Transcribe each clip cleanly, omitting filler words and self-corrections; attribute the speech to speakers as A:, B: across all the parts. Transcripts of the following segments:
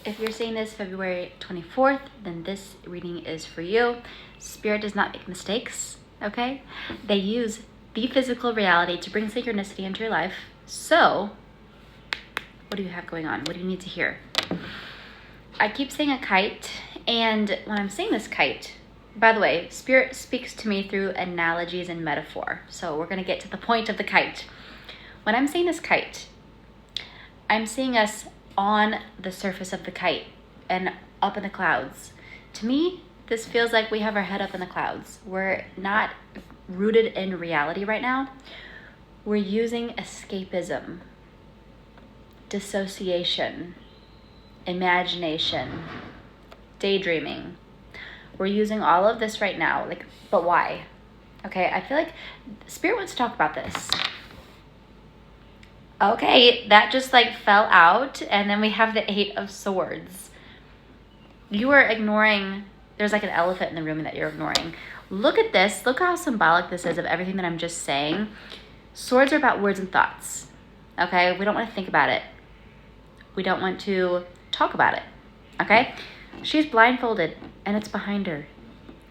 A: If you're seeing this February 24th, then this reading is for you. Spirit does not make mistakes, okay? They use the physical reality to bring synchronicity into your life. So, what do you have going on? What do you need to hear? I keep saying a kite, and when I'm saying this kite, by the way, Spirit speaks to me through analogies and metaphor. So we're going to get to the point of the kite. When I'm saying this kite, I'm seeing us on the surface of the kite and up in the clouds. To me, this feels like we have our head up in the clouds. We're not rooted in reality right now. We're using escapism, dissociation, imagination, daydreaming. We're using all of this right now, but why? Okay, I feel like Spirit wants to talk about this. Okay, that just fell out, and then we have the 8 of Swords. You are ignoring, there's an elephant in the room that you're ignoring. Look at this, look how symbolic this is of everything that I'm just saying. Swords are about words and thoughts, okay? We don't want to think about it. We don't want to talk about it, okay? She's blindfolded, and it's behind her,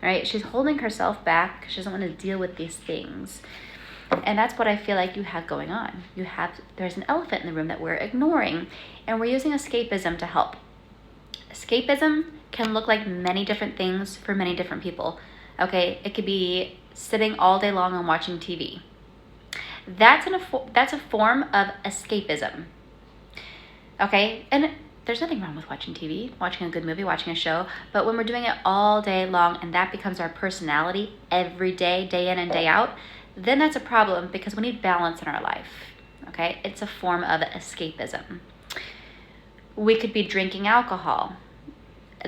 A: right? She's holding herself back. She doesn't want to deal with these things. And that's what I feel like you have going on. There's an elephant in the room that we're ignoring, and we're using escapism to help. Escapism can look like many different things for many different people, okay? It could be sitting all day long and watching TV. That's a form of escapism, okay? And there's nothing wrong with watching TV, watching a good movie, watching a show, but when we're doing it all day long and that becomes our personality every day, day in and day out, then that's a problem because we need balance in our life, okay? It's a form of escapism. We could be drinking alcohol.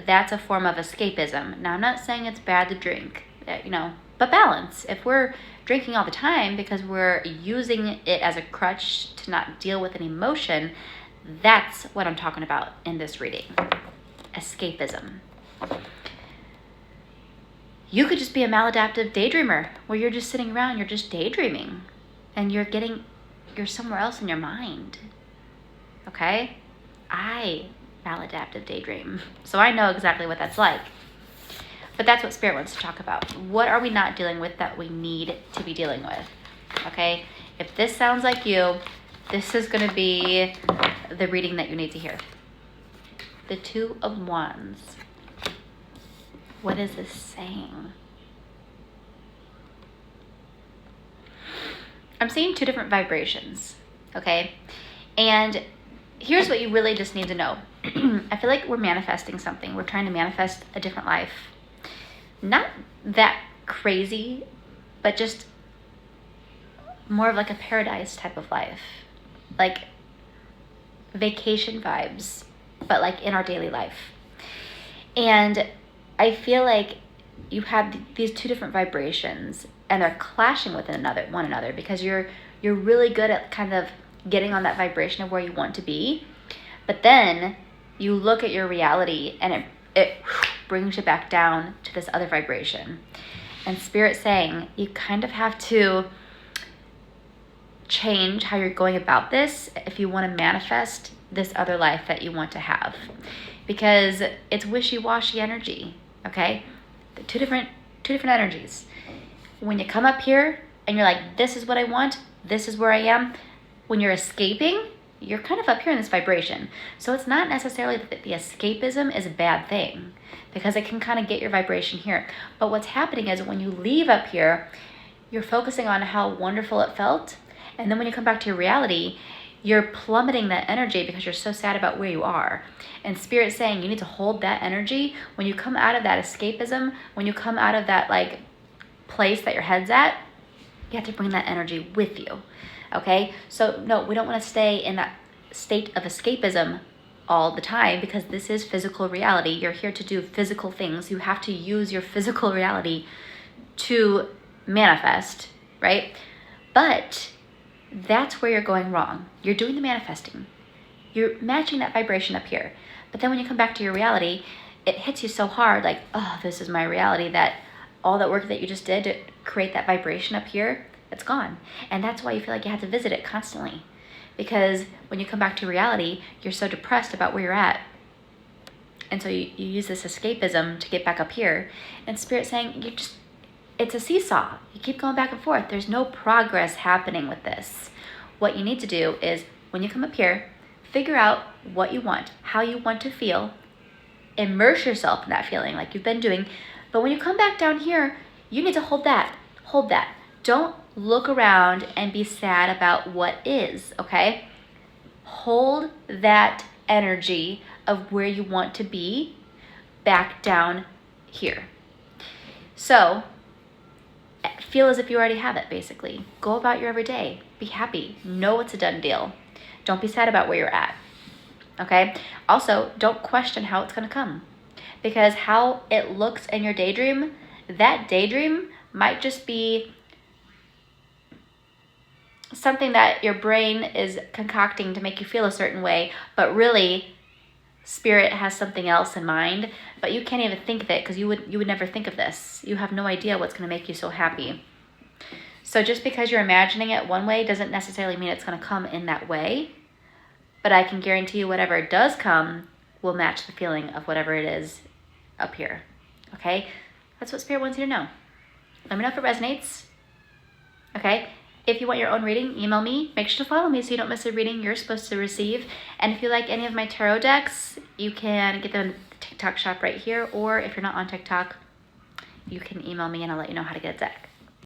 A: That's a form of escapism. Now, I'm not saying it's bad to drink, but balance. If we're drinking all the time because we're using it as a crutch to not deal with an emotion, that's what I'm talking about in this reading. Escapism. You could just be a maladaptive daydreamer where you're just sitting around, you're just daydreaming, and you're somewhere else in your mind. Okay? I maladaptive daydream, so I know exactly what that's like. But that's what Spirit wants to talk about. What are we not dealing with that we need to be dealing with? Okay? If this sounds like you, this is going to be the reading that you need to hear. The 2 of Wands. What is this saying? I'm seeing 2 different vibrations, okay? And here's what you really just need to know. I feel like we're manifesting something. We're trying to manifest a different life. Not that crazy, but just more of a paradise type of life. Vacation vibes, but in our daily life. And I feel like you have these 2 different vibrations and they're clashing with one another because you're really good at kind of getting on that vibration of where you want to be, but then you look at your reality and it brings you back down to this other vibration. And Spirit's saying you kind of have to change how you're going about this if you want to manifest this other life that you want to have, because it's wishy-washy energy. Okay, the two different energies. When you come up here and you're like, this is what I want, this is where I am, when you're escaping, you're kind of up here in this vibration. So it's not necessarily that the escapism is a bad thing, because it can kind of get your vibration here. But what's happening is when you leave up here, you're focusing on how wonderful it felt, and then when you come back to your reality, you're plummeting that energy because you're so sad about where you are. And Spirit's saying you need to hold that energy. When you come out of that escapism, when you come out of that place that your head's at, you have to bring that energy with you. Okay? So no, we don't want to stay in that state of escapism all the time, because this is physical reality. You're here to do physical things. You have to use your physical reality to manifest, right? But that's where you're going wrong. You're doing the manifesting. You're matching that vibration up here. But then when you come back to your reality, it hits you so hard, oh, this is my reality, that all that work that you just did to create that vibration up here, it's gone. And that's why you feel like you have to visit it constantly. Because when you come back to reality, you're so depressed about where you're at. And so you use this escapism to get back up here. And Spirit's saying, it's a seesaw. You keep going back and forth. There's no progress happening with this. What you need to do is, when you come up here, figure out what you want, how you want to feel, immerse yourself in that feeling like you've been doing. But when you come back down here, you need to hold that. Hold that. Don't look around and be sad about what is, okay? Hold that energy of where you want to be back down here. So feel as if you already have it, basically. Go about your everyday. Be happy. Know it's a done deal. Don't be sad about where you're at, okay? Also, don't question how it's going to come, because how it looks in your daydream, that daydream might just be something that your brain is concocting to make you feel a certain way, but really Spirit has something else in mind, but you can't even think of it because you would never think of this. You have no idea what's going to make you so happy. So just because you're imagining it one way doesn't necessarily mean it's going to come in that way, but I can guarantee you whatever does come will match the feeling of whatever it is up here, okay? That's what Spirit wants you to know. Let me know if it resonates, okay? If you want your own reading, email me. Make sure to follow me so you don't miss a reading you're supposed to receive. And if you like any of my tarot decks, you can get them in the TikTok shop right here. Or if you're not on TikTok, you can email me and I'll let you know how to get a deck.